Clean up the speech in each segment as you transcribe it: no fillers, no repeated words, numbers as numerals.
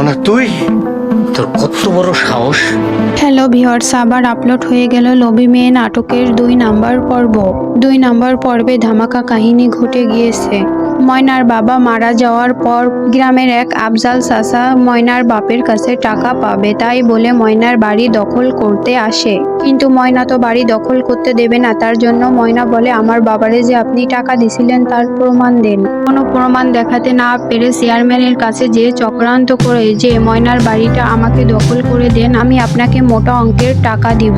মনা তুই, তোর কত বড় সাহস! হ্যালো ভিউয়ার্স, আবার আপলোড হয়ে গেল লোভী মেয়ে নাটকের 2 নাম্বার পর্ব। 2 নাম্বার পর্বে ধামাকা কাহিনী ঘটে গিয়েছে। ময়নার বাবা মারা যাওয়ার পর গ্রামের এক আফজাল চাচা ময়নার বাপের কাছে টাকা পাবে তাই বলে ময়নার বাড়ি দখল করতে আসে। কিন্তু ময়না তো বাড়ি দখল করতে দেবে না। তার জন্য ময়না বলে, আমার বাবারে যে আপনি টাকা দিছিলেন তার প্রমাণ দেন। কোনো প্রমাণ দেখাতে না পেরে চেয়ারম্যানের কাছে যে চক্রান্ত করে যে ময়নার বাড়িটা আমাকে দখল করে দেন, আমি আপনাকে মোটা অঙ্কের টাকা দিব।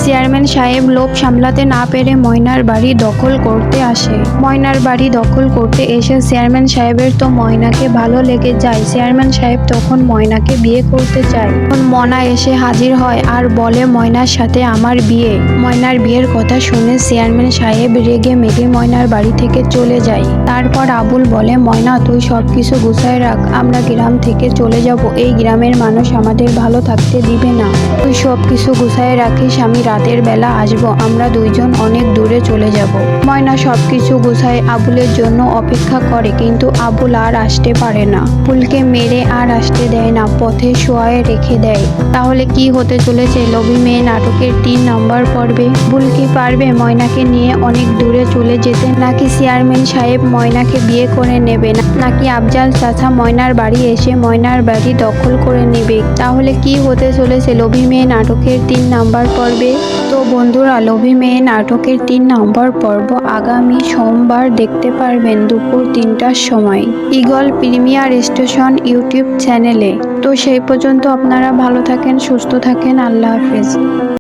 চেয়ারম্যান সাহেব লোভ সামলাতে না পেরে ময়নার বাড়ি দখল করতে আসে। ময়নার বাড়ি দখল করতে এসে চেয়ারম্যান সাহেবের তো ময়নাকে ভালো লেগে যায়। চেয়ারম্যান সাহেব তখন ময়নাকে বিয়ে করতে চায়। তখন মনা এসে হাজির হয় আর বলে, ময়নার সাথে আমার বিয়ে। ময়নার বিয়ের কথা শুনে চেয়ারম্যান সাহেব রেগে মেগে ময়নার বাড়ি থেকে চলে যায়। তারপর আবুল বলে, ময়না তুই সবকিছু গুছায় রাখ, আমরা গ্রাম থেকে চলে যাব। এই গ্রামের মানুষ আমাদের ভালো থাকতে দিবে না। তুই সবকিছু গুছায় রাখিস, আমি রাতের বেলা আসবো, আমরা দুইজন অনেক দূরে চলে যাব। ময়না সবকিছু গুছায় আবুলের জন্য অপেক্ষা করে, কিন্তু আবুল আর আসতে পারে না। ফুলকে মেরে আর আসতে দেয় না, পথে শোয়ায় রেখে দেয়। তাহলে কি হতে চলেছে লোভী মেয়ে নাটকের 3 নম্বর পর্বে? ভুল কি পারবে ময়নাকে নিয়ে অনেক দূরে চলে যেতে, নাকি চেয়ারম্যান সাহেব ময়নাকে বিয়ে করে নেবে, নাকি আফজাল চাচা ময়নার বাড়ি এসে ময়নার বাড়ি দখল করে নেবে? তাহলে কি হতে চলেছে লোভী মেয়ে নাটকের 3 নম্বর পর্বে? তো বন্ধুরা, লোভী মেয়ে নাটকের 3 নম্বর পর্ব আগামী সোমবার দেখতে পারবেন দুপুর 3টার সময় ঈগল প্রিমিয়ার স্টেশন ইউটিউব চ্যানেলে। তো সেই পর্যন্ত আপনারা ভালো থাকেন, সুস্থ থাকেন, আল্লাহ হাফেজ।